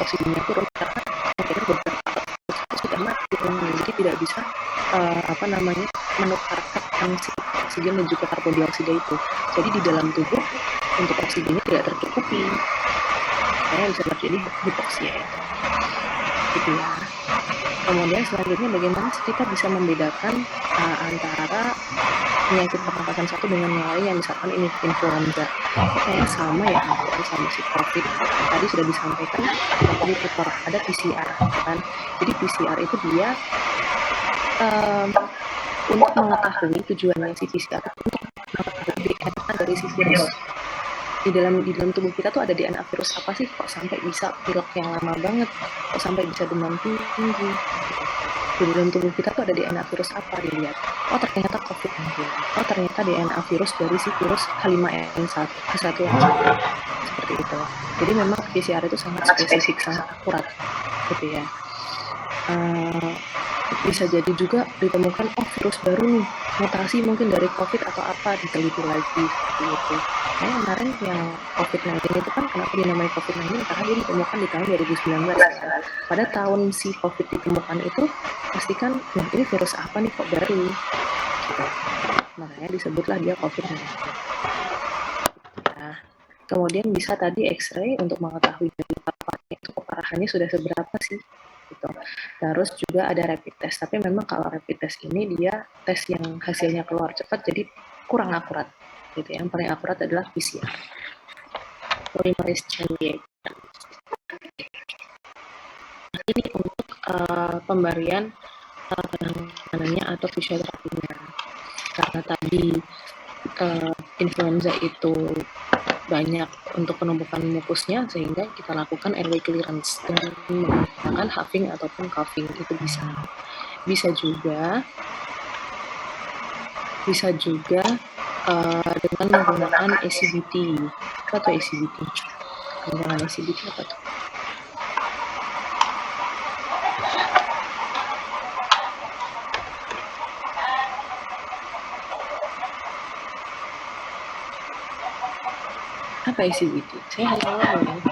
oksigennya turun karena akhirnya beberapa itu sudah mati, jadi tidak bisa menukarkan si oksigen dan juga karbon dioksida itu. Jadi di dalam tubuh untuk oksigennya tidak tercukupi, makanya bisa terjadi hipoxia itu. Gitu ya. Kemudian selanjutnya bagaimana kita bisa membedakan antara penyakit pernapasan satu dengan yang lain, misalkan ini influenza. Kayaknya sama ya sama si COVID. Tadi sudah disampaikan ada PCR kan. Jadi PCR itu dia untuk mengetahui tujuannya si PCR untuk mengetahui DNA dari si virus. Di dalam tubuh kita tuh ada DNA virus apa sih kok sampai bisa pilek yang lama banget, kok sampai bisa demam tinggi. Di dalam tubuh kita tuh ada DNA virus apa, dilihat. Oh ternyata COVID-19. Oh ternyata DNA virus dari si virus H5N1, H1N1. Seperti itu. Jadi memang PCR itu sangat spesifik, sangat akurat, gitu ya. Bisa jadi juga ditemukan virus baru nih, mutasi mungkin dari COVID atau apa, diteliti lagi seperti itu. Nah kemarin yang COVID-19 itu kan kenapa dinamai COVID-19 karena dia ditemukan di tahun 2019 kan. Pada tahun si COVID ditemukan itu pastikan ini virus apa nih kok baru gitu. Makanya disebutlah dia COVID-19. Nah, kemudian bisa tadi X-ray untuk mengetahui dari paparnya itu keparahannya sudah seberapa sih gitu. Terus juga ada rapid test, tapi memang kalau rapid test ini dia tes yang hasilnya keluar cepat jadi kurang akurat gitu. Yang paling akurat adalah PCR, polymerase chain reaction. Ini untuk pemberian penanganannya atau fisioterapinya. Karena tadi influenza itu banyak untuk penumpukan mukusnya, sehingga kita lakukan airway clearance dengan menggunakan huffing ataupun coughing. Itu bisa juga dengan menggunakan ACBT. Apa tuh ACBT? Pengurangan ACBT apa tuh? Apa ACBT? Saya hanya ngomong.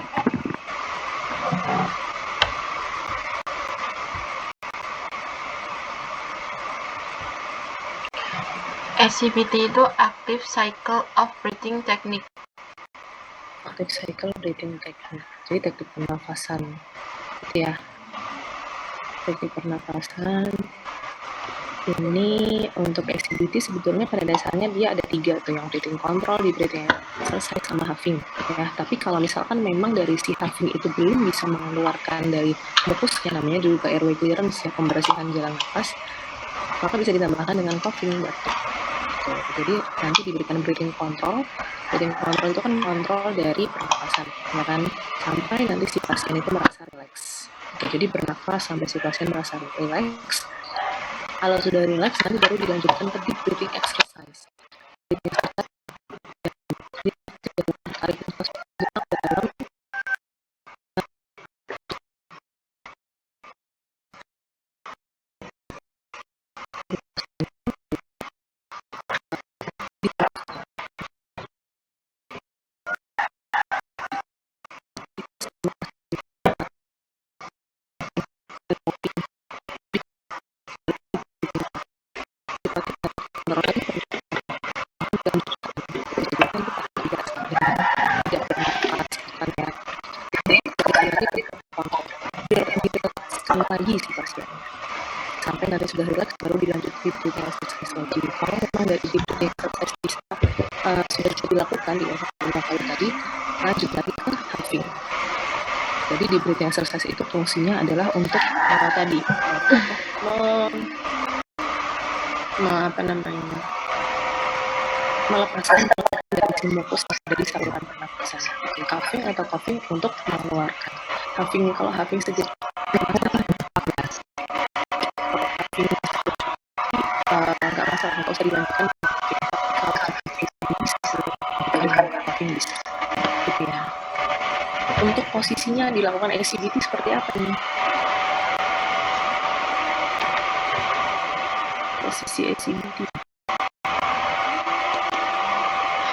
ACBT itu Active Cycle of Breathing Technique. Active Cycle Breathing Technique. Jadi teknik pernafasan. Gitu ya. Teknik pernafasan ini untuk ACBT sebetulnya pada dasarnya dia ada 3 tuh, yang breathing control, di breathing exercise sama huffing ya. Tapi kalau misalkan memang dari si huffing itu belum bisa mengeluarkan dari mukusnya, namanya juga airway clearance ya, pembersihan jalan nafas, maka bisa ditambahkan dengan coughing batuk. Jadi nanti diberikan breathing control. Breathing control itu kan kontrol dari pernapasan ya kan, sampai nanti si pasien itu merasa relax. Jadi bernafas sampai si pasien merasa relax. Kalau sudah relax, nanti baru dilanjutkan ke deep breathing exercise. Tarik nafas dalam, lagi si pasien sampai nanti sudah relax, baru dilanjut deep breathing exercise lagi. Kalau memang dari deep breathing exercise bisa sudah bisa dilakukan di level 5 kali tadi, lanjut lagi ke huffing. Jadi deep breathing exercise itu fungsinya adalah untuk tadi melepaskan dari si mukus dari saluran pernapasan. Huffing atau coughing untuk mengeluarkan. Huffing, kalau huffing sejak nggak masalah, nggak usah dilanjutkan. Gitu ya. Untuk posisinya dilakukan ACBT seperti apa nih? Posisi ACBT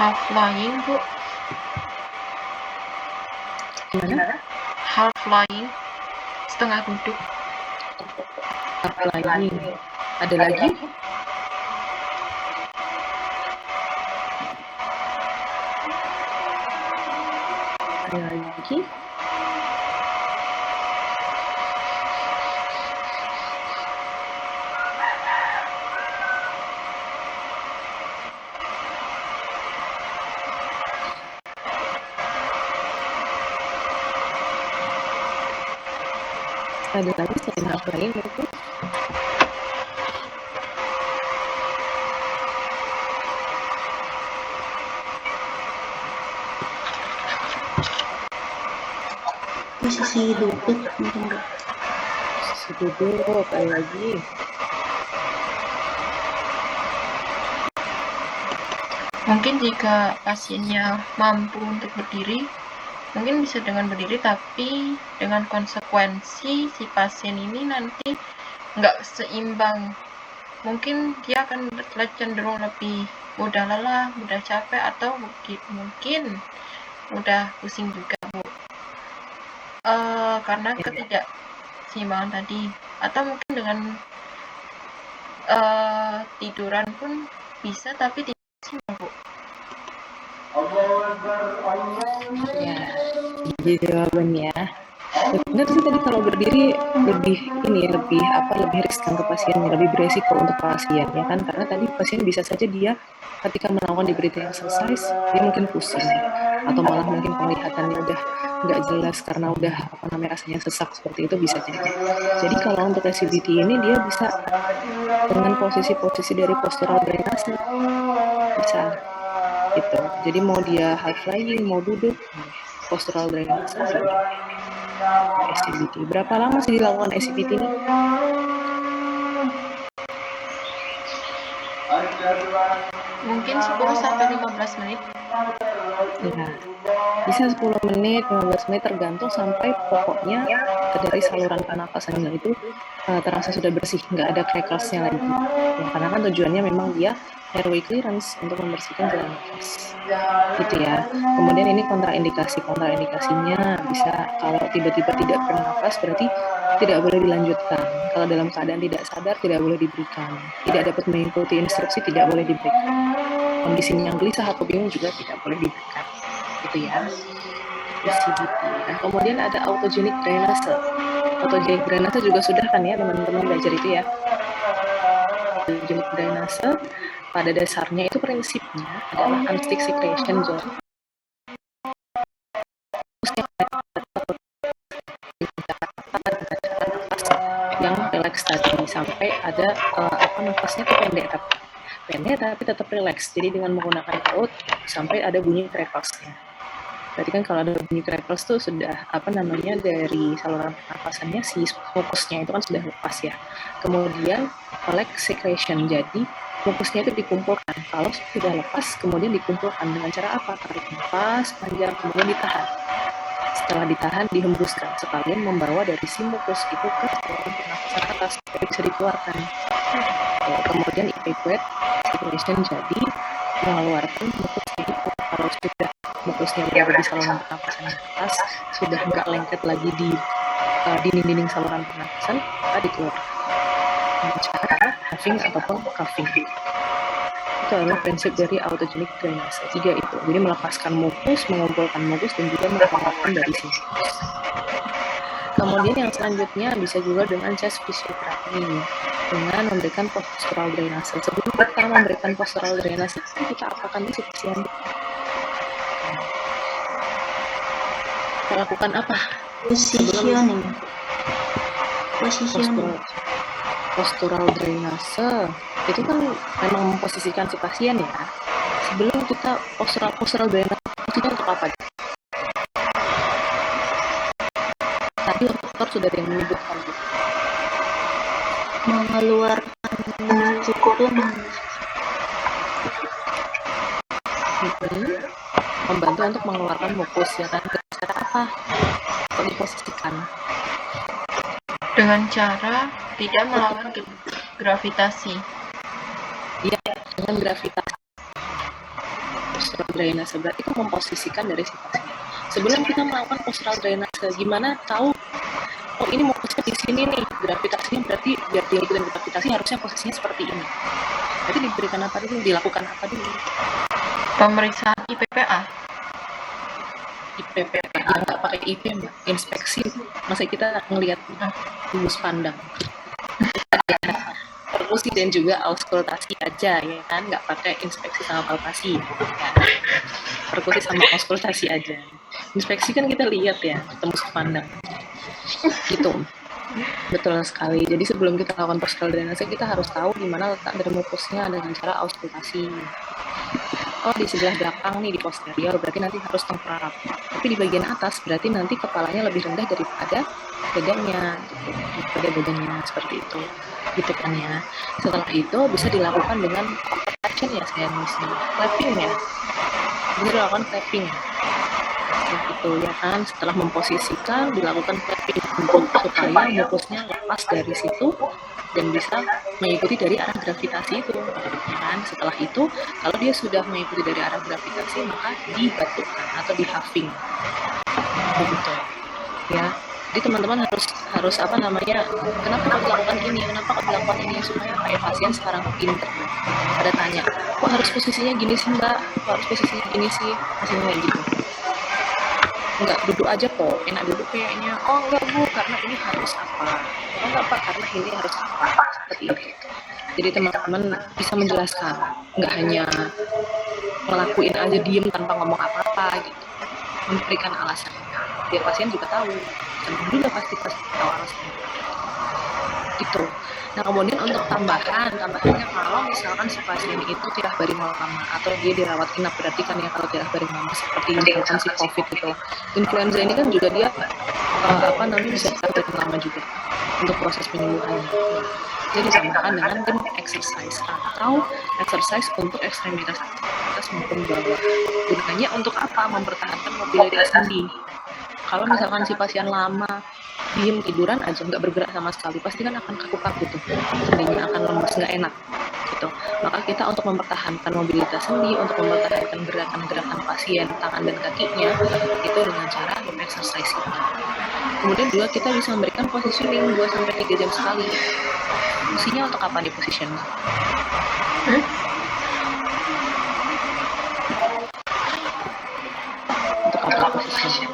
Half lying, Bu. gimana? half lying, setengah duduk. Apa lagi? Ada lagi? Ada lagi? Ada lagi selain half lying itu? Posisi duduk mungkin Dok. Posisi duduk, ada lagi? Mungkin jika pasiennya mampu untuk berdiri, mungkin bisa dengan berdiri, tapi dengan konsekuensi si pasien ini nanti nggak seimbang. Mungkin dia akan cenderung lebih mudah lelah, mudah capek, atau mungkin mudah pusing juga, Bu. Karena ketidakseimbangan tadi, atau mungkin dengan tiduran pun bisa, tapi tidak seimbang, Bu. Ya, jadi jawabannya. Benar sih tadi kalau berdiri lebih riskan ke pasiennya, lebih beresiko untuk pasien ya kan, karena tadi pasien bisa saja dia ketika melakukan debriefing exercise dia mungkin pusing atau malah mungkin penglihatannya udah nggak jelas karena udah rasanya sesak seperti itu bisa jadi. Jadi kalau untuk SCBT ini dia bisa dengan posisi-posisi dari postural drainase bisa gitu. Jadi mau dia high flying, mau duduk, postural drainase SCBT. Berapa lama sih dilakukan SCBT ini? Mungkin 10-15 menit. Ya, bisa 10 menit, 15 menit tergantung sampai pokoknya dari saluran pernapasannya itu terasa sudah bersih, nggak ada crackles-nya lagi. Ya, karena kan tujuannya memang dia airway clearance untuk membersihkan jalan nafas. Gitu ya. Kemudian ini kontraindikasinya bisa kalau tiba-tiba tidak bernapas berarti tidak boleh dilanjutkan. Kalau dalam keadaan tidak sadar tidak boleh diberikan. Tidak dapat mengikuti instruksi tidak boleh diberikan. Kondisinya yang gelisah atau bingung juga tidak boleh diberikan. Gitu ya. SCBT. Dan kemudian ada autogenic drainase. Autogenic drainase juga sudah kan ya teman-teman belajar itu ya. Autogenic drainase pada dasarnya itu prinsipnya adalah unstick secretion yang relax tadi sampai ada nafasnya tuh pendek tapi tetap relax. Jadi dengan menggunakan perut sampai ada bunyi crackles-nya. Berarti kan kalau ada bunyi crackles tuh sudah dari saluran pernapasannya si mukusnya itu kan sudah lepas ya. Kemudian relax secretion, jadi mukusnya itu dikumpulkan. Kalau sudah lepas kemudian dikumpulkan dengan cara apa? Tarik nafas panjang kemudian ditahan. Setelah ditahan dihembuskan sekalian membawa dari si mukus itu ke saluran pernapasan atas jadi bisa dikeluarkan. Kemudian evacuate secretion, jadi mengeluarkan mukus itu. Kalau sudah mukusnya berada di saluran pernapasan atas sudah nggak lengket lagi di dinding-dinding saluran pernapasan, maka dikeluarkan dengan cara huffing ataupun coughing. Itu adalah prinsip dari autogenic drainase. 3 itu. Jadi melepaskan mukus, mengumpulkan mukus, dan juga mengeluarkan dari si mukus. Kemudian yang selanjutnya bisa juga dengan chest physiotherapy dengan memberikan postural drainase. Sebelum kita memberikan postural drainase, kita apakan si pasien? Kita lakukan apa? Positioning. Postural drainase itu kan memang memposisikan si pasien ya. Sebelum kita postural drainase itu untuk apa? Tadi dokter sudah ada yang menyebutkan mengeluarkan cikurum, membantu untuk mengeluarkan mukus ya kan. Cara apa? Kok diposisikan? Dengan cara tidak melawan gravitasi. Iya, dengan gravitasi. Postural drainase berarti itu memposisikan dari si pasien. Sebelum kita melakukan postural drainase, gimana tahu oh ini mupusnya di sini nih, gravitasinya berarti biar dia ikutin gravitasi harusnya posisinya seperti ini. Berarti diberikan apa dulu, dilakukan apa dulu? Pemeriksaan IPPA. IPPA yang nggak pakai IP, Mbak. Inspeksi. Masa kita ngelihat bus pandang. Perkusi dan juga auskultasi aja ya kan, nggak pakai inspeksi sama palpasi ya. Perkusi sama auskultasi aja. Inspeksi kan kita lihat ya, tembus pandang gitu. Betul sekali. Jadi sebelum kita lakukan postural drainase, kita harus tahu di mana letak dari mupusnya dengan cara auskultasi. Oh, di sebelah belakang nih, di posterior, berarti nanti harus tengkurap. Tapi di bagian atas berarti nanti kepalanya lebih rendah daripada dadanya, gitu. Daripada badannya, seperti itu. Gitu kan ya. Setelah itu bisa dilakukan dengan contraction ya, saya mesti clapping ya. Bisa dilakukan clapping. Setelah itu ya kan, setelah memposisikan dilakukan clapping supaya mupusnya lepas dari situ dan bisa mengikuti dari arah gravitasi itu ya kan. Setelah itu kalau dia sudah mengikuti dari arah gravitasi maka dibatukan atau di huffing begitu ya. Jadi teman-teman harus apa namanya, kenapa kok dilakukan ini, kenapa kok dilakukan ini, supaya kayak pasien sekarang pinter pada tanya kok harus posisinya gini sih mbak, kok harus posisinya gini sih, pasiennya kayak gitu. Enggak, duduk aja kok, enak duduk kayaknya. Oh enggak bu, karena ini harus apa, oh enggak pak, karena ini harus apa, seperti itu. Jadi teman-teman bisa menjelaskan, enggak hanya ngelakuin aja diem tanpa ngomong apa-apa gitu, memberikan alasan biar pasien juga tahu, dan juga pasti tahu alasannya gitu. Nah kemudian untuk tambahannya kalau misalkan si pasien itu tidak baring lama atau dia dirawat inap, berarti kan ya kalau tidak baring lama seperti misalkan si COVID itu, influenza ini kan juga dia bisa baring lama juga untuk proses penyembuhannya. Jadi ditambahkan dengan tim exercise atau exercise untuk ekstremitas atas maupun bawah. Gunanya untuk apa? Mempertahankan mobilitas sendi. Kalau misalkan si pasien lama diem tiduran aja nggak bergerak sama sekali, pasti kan akan kaku-kaku tuh, sendinya akan lemas, nggak enak gitu. Maka kita untuk mempertahankan mobilitas sendi, untuk mempertahankan gerakan-gerakan pasien tangan dan kakinya itu dengan cara exercise itu. Kemudian juga kita bisa memberikan positioning 2-3 jam sekali. Fungsinya untuk apa nih position? Untuk apa position?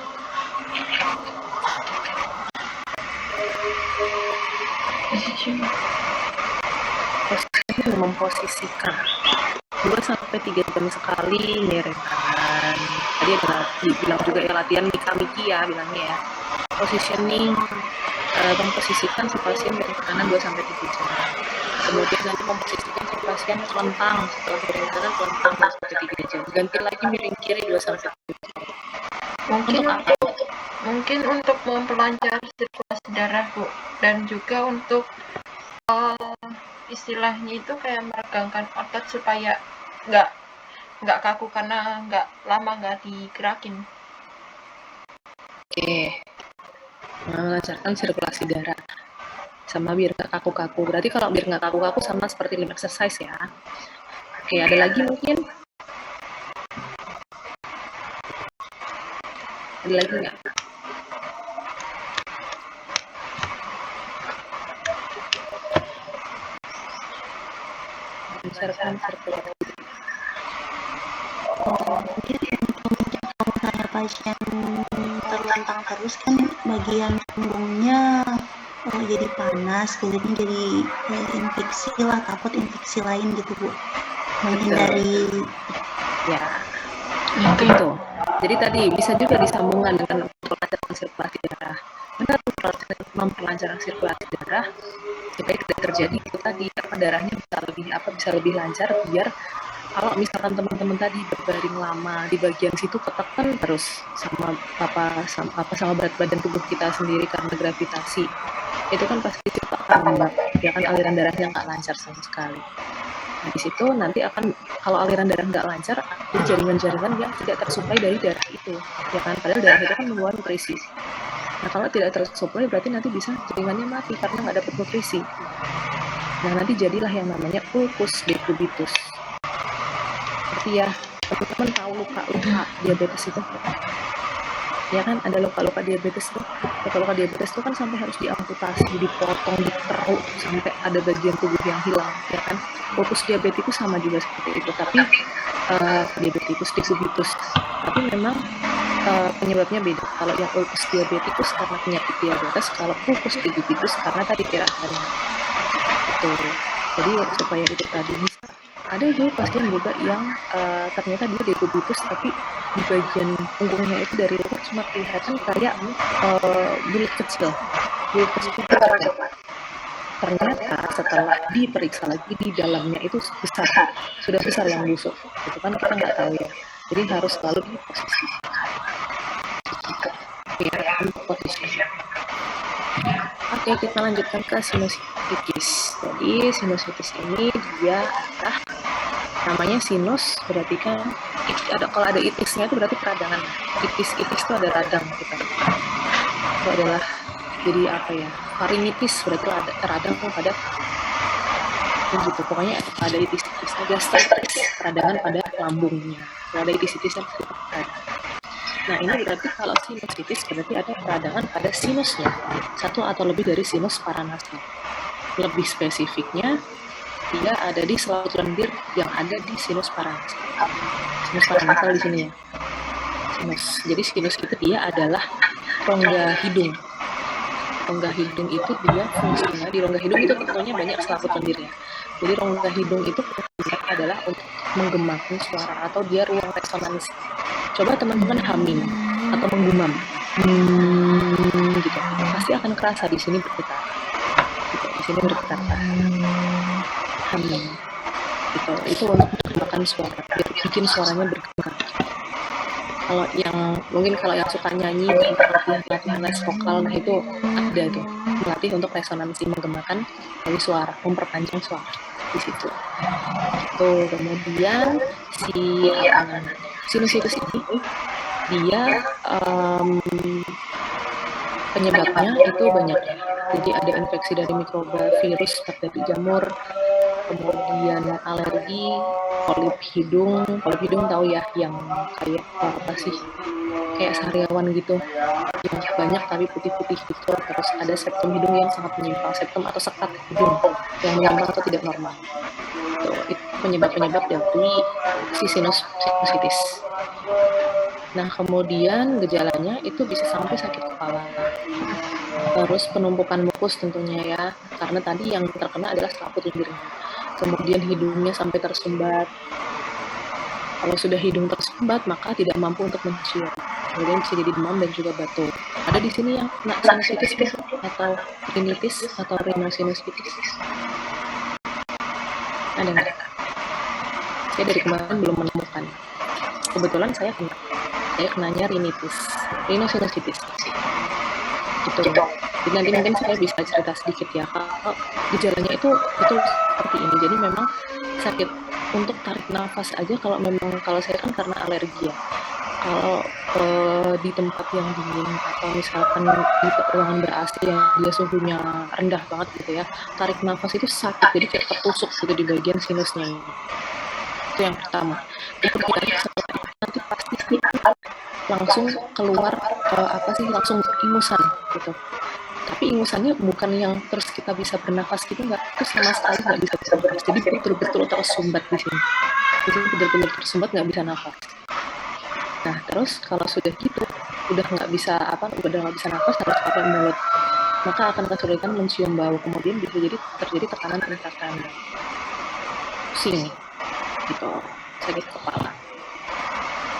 Posisinya memposisikan 2-3 jam sekali miring kanan. Tadi ada bilang juga ya latihan Mika-Miki ya bilangnya ya. Positioning memposisikan si pasien miring kanan 2-3 jam. Kemudian nanti memposisikan si pasien telentang, setelah miring kanan telentang 2-3 jam. Ganti lagi miring kiri 2-3 jam. Mungkin untuk memperlancar sirkulasi darah Bu, dan juga untuk istilahnya itu kayak meregangkan otot supaya nggak kaku karena nggak digerakin. Oke, melancarkan sirkulasi darah sama biar nggak kaku-kaku. Berarti kalau biar nggak kaku-kaku sama seperti limb exercise ya. Oke, ada lagi mungkin? Ada lagi nggak? Melancarkan sirkulasi. Mungkin kalau misalnya pasien terlentang terus kan bagian punggungnya jadi panas, kulitnya jadi infeksi lah, takut infeksi lain gitu Bu, menghindari ya itu. Jadi tadi bisa juga disambungkan dengan memperlancarkan sirkulasi darah. Benar, memperlancarkan sirkulasi darah supaya tidak terjadi itu tadi darahnya bisa lebih lancar, biar kalau misalkan teman-teman tadi berbaring lama di bagian situ ketekan terus sama berat badan tubuh kita sendiri karena gravitasi, itu kan pasti itu akan menyebabkan aliran darahnya nggak lancar sama sekali. Nah di situ nanti akan, kalau aliran darah nggak lancar, ada jaringan-jaringan yang tidak tersuplai dari darah itu, ya kan? Padahal darah itu kan membawa nutrisi. Nah kalau tidak tersuplai berarti nanti bisa jaringannya mati karena nggak dapat nutrisi. Nah nanti jadilah yang namanya ulcus decubitus. Seperti ya teman-teman tahu luka diabetes itu? Ya kan ada luka-luka diabetes tuh. Luka-luka diabetes tuh kan sampai harus diamputasi, dipotong, diteruk sampai ada bagian tubuh yang hilang, ya kan. Lupus diabetikus sama juga seperti itu, tapi diabetikus diabetes. Tapi memang penyebabnya beda. Kalau yang lupus diabetikus karena penyakit diabetes, kalau lupus diabetes karena tadi tiratannya. Itu. Jadi supaya itu tadi ada juga pasien juga yang ternyata dia diabetes tapi di bagian punggungnya itu dari luar cuma kelihatan kayak bulat kecil ternyata setelah diperiksa lagi di dalamnya itu sudah besar yang busuk, itu kan kita nggak tahu ya, jadi harus selalu di posisi. Oke, kita lanjutkan ke sinusitis. Jadi sinusitis ini dia adalah namanya sinus, berarti kan kalau ada itisnya itu berarti peradangan. Itis itu ada radang gitu. Itu adalah jadi apa ya? Faringitis berarti ada radang pada gitu. Pokoknya ada itis-itisnya, gastritis, peradangan pada lambungnya. Kalau ada itis-itisnya nah ini berarti kalau sinusitis berarti ada peradangan pada sinusnya, satu atau lebih dari sinus paranasal. Lebih spesifiknya dia ada di selaput lendir yang ada di sinus paranasal. Sinus paranasal di sini ya. Sinus. Jadi sinus itu dia adalah rongga hidung. Rongga hidung itu dia fungsinya di rongga hidung itu tentunya banyak selaput lendirnya. Jadi rongga hidung itu fungsinya adalah untuk menggemakan suara atau dia ruang resonansi. Coba teman-teman humming atau menggumam, gitu, pasti akan kerasa di sini bergetar, gitu, di sini bergetar, humming, gitu, itu untuk menggemakan suara, bikin suaranya bergetar. Kalau yang mungkin kalau yang suka nyanyi, latihan les vokal, nah itu ada tuh, melatih untuk resonansi menggemakan dari suara, memperpanjang suara di situ. Tuh, kemudian sinusitis ini dia penyebabnya itu banyak. Jadi ada infeksi dari mikroba, virus, bakteri jamur, kemudian alergi, polip hidung tahu ya, yang kayak apa sih? Kayak sariawan gitu, yang banyak tapi putih-putih gitu. Terus ada septum hidung yang sangat menyimpang, septum atau sekat hidung yang menyimpang atau tidak normal. Itu penyebab-penyebab dari si sinusitis. Nah, kemudian gejalanya itu bisa sampai sakit kepala. Terus penumpukan mukus tentunya ya, karena tadi yang terkena adalah selaput lendirnya. Kemudian hidungnya sampai tersumbat. Kalau sudah hidung tersumbat, maka tidak mampu untuk mencium. Kemudian bisa jadi demam dan juga batuk. Ada di sini yang kena sinusitis atau rinitis atau rhinosinusitis. Ada nggak? Saya dari kemarin belum menemukan. Kebetulan saya kenanya rhinosinusitis. Gitu. Jadi nanti mungkin saya bisa cerita sedikit ya. Kalau gejalanya itu betul seperti ini. Jadi memang sakit untuk tarik nafas aja kalau saya kan karena alergi ya. Kalau di tempat yang dingin atau misalkan di ruangan ber-AC yang dia suhunya rendah banget gitu ya, tarik nafas itu sakit, jadi kayak tertusuk gitu di bagian sinusnya ini. Itu yang pertama. Kemudian setelah itu nanti pasti langsung keluar langsung ingusan gitu. Tapi ingusannya bukan yang terus kita bisa bernafas gitu, nggak, itu sama sekali nggak bisa bernafas. Jadi betul-betul tersumbat di sini. Jadi betul-betul tersumbat, nggak bisa nafas. Nah, terus kalau sudah gitu, udah nggak bisa nafas, harus pakai mulut. Maka akan kesulitan mencium bau. Kemudian bisa jadi terjadi tekanan peningkatan, pusing, gitu, sakit kepala,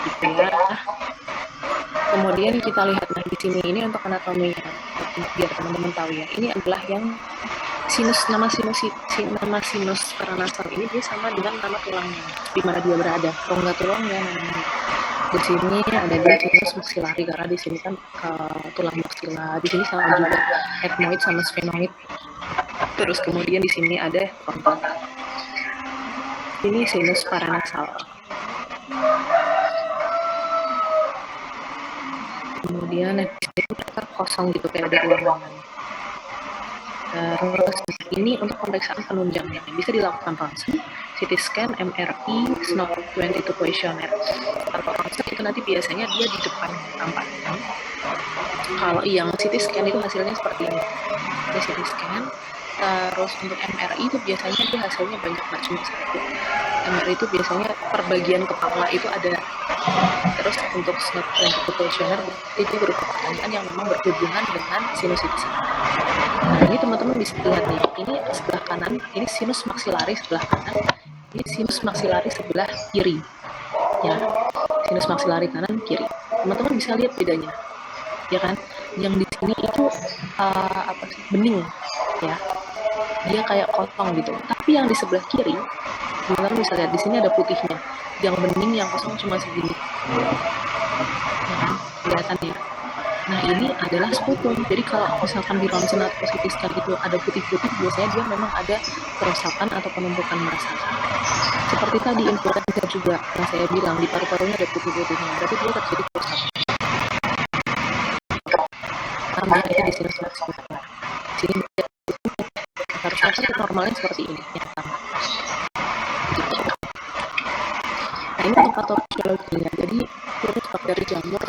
gitu ya. Kemudian kita lihat di sini ini untuk anatominya, biar teman-teman tahu ya. Ini adalah yang nama sinus paranasal ini dia sama dengan nama tulangnya, di mana dia berada, rongga tulang ya namanya. Di sini ada di sinus maxillary karena di sini kan tulang maksila. Di sini sama juga ethmoid sama sphenoid. Terus kemudian di sini ada frontal. Ini sinus paranasal. Kemudian di sini kosong gitu kayak ada ruangan. Terus ini untuk pemeriksaan penunjangnya bisa dilakukan ronsen, CT scan, MRI, SNOT 22 questionnaire. Kalau ronsen itu nanti biasanya dia di depan tampaknya. Kalau yang CT scan itu hasilnya seperti ini. Ini CT scan. Terus untuk MRI itu biasanya dia hasilnya banyak, nggak cuma satu. MRI itu biasanya per bagian kepala itu ada. Terus untuk SNOT 22 questionnaire itu berupa pertanyaan yang memang berhubungan dengan sinusitis. Nah, ini teman-teman bisa lihat nih, ini sebelah kanan, ini sinus maksilaris sebelah kanan, ini sinus maksilaris sebelah kiri. Ya, sinus maksilari kanan kiri. Teman-teman bisa lihat bedanya, ya kan? Yang di sini itu bening, ya. Dia kayak kosong gitu. Tapi yang di sebelah kiri, teman-teman bisa lihat di sini ada putihnya. Yang bening, yang kosong cuma segini. Ya kan? Kelihatan ya. Nah, ini adalah sputum. Jadi kalau misalkan di ronsen atau CT scan itu ada putih-putih, biasanya dia memang ada kerusakan atau penumpukan massa. Seperti tadi influenza juga yang saya bilang, di paru-parunya ada putih-putihnya, berarti dia terjadi kerusakan. Sama ya, di sini maksimal. Sini harusnya normalnya seperti ini, yang sama. Nah, ini untuk patofisiologinya. Jadi virus, bakteri, jamur,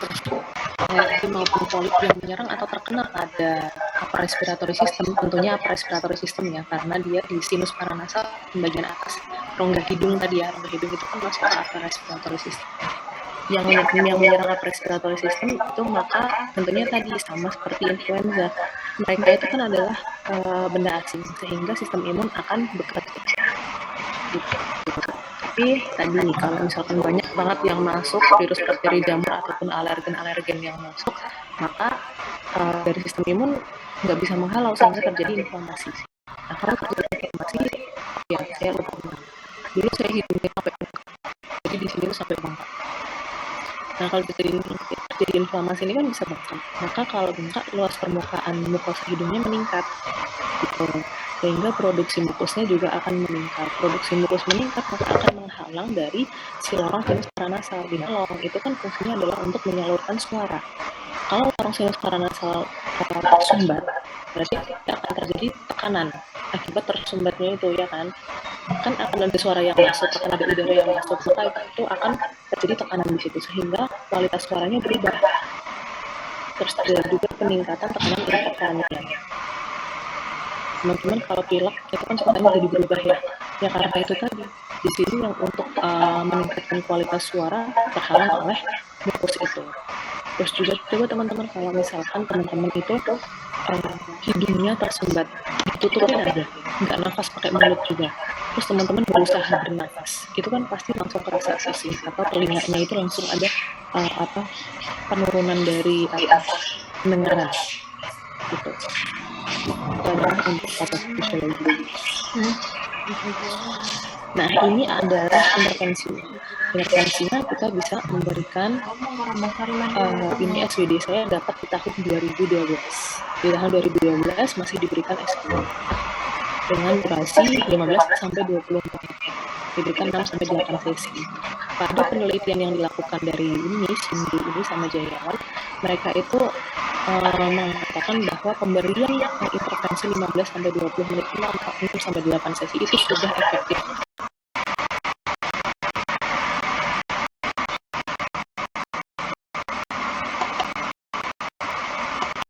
maupun polip yang menyerang atau terkena pada upper respiratory system, tentunya upper respiratory system ya, karena dia di sinus paranasal bagian atas rongga hidung tadi ya, rongga hidung itu kan masuk ke upper respiratory system. Yang menyerang upper respiratory system itu maka tentunya tadi sama seperti influenza, mereka itu kan adalah benda asing, sehingga sistem imun akan bekerja gitu. Tapi tadi nih, kalau misalkan banyak banget yang masuk, virus, bakteri, jamur, ataupun alergen-alergen yang masuk, maka dari sistem imun nggak bisa menghalau sehingga terjadi inflamasi. Nah, kalau terjadi inflamasi, ya saya lupa bilang. Dulu saya hidungnya sampai bengkak, jadi di sini sampai bengkak. Nah, kalau terjadi inflamasi ini kan bisa bengkak. Maka kalau bengkak, luas permukaan mukosa hidungnya meningkat, gitu. Sehingga produksi mukusnya juga akan meningkat. Produksi mukus meningkat, maka akan menghalang dari si lorong sinus paranasal. Di mana lorong itu kan fungsinya adalah untuk menyalurkan suara. Kalau lorong sinus paranasal tersumbat, berarti akan terjadi tekanan akibat tersumbatnya itu, ya kan? Kan akan ada suara yang masuk, akan ada udara yang masuk, maka itu akan terjadi tekanan di situ, sehingga kualitas suaranya berubah. Terus ada juga peningkatan tekanan intrakranial. Teman-teman kalau pilek itu kan suaranya jadi berubah ya. Ya karena itu tadi, di sini yang untuk meningkatkan kualitas suara terhalang oleh mukus itu. Terus juga coba teman-teman kalau misalkan teman-teman itu hidungnya tersumbat, ditutupin aja, nggak nafas pakai mulut juga. Terus teman-teman berusaha bernafas, itu kan pasti langsung kerasa pusing, atau telinganya itu langsung ada penurunan dari pendengaran gitu. Itu adalah untuk patofisiologi. Nah, ini adalah intervensinya kita bisa memberikan ini SWD saya dapat di tahun 2012. Di tahun 2012 masih diberikan SWD dengan durasi 15 sampai 20 menit. Diberikan 6 sampai 8 sesi. Pada penelitian yang dilakukan dari Sindu ini sama Jayawan, mereka itu mengatakan bahwa pemberian intervensi 15 sampai 20 menit 6 sampai 8 sesi itu sudah efektif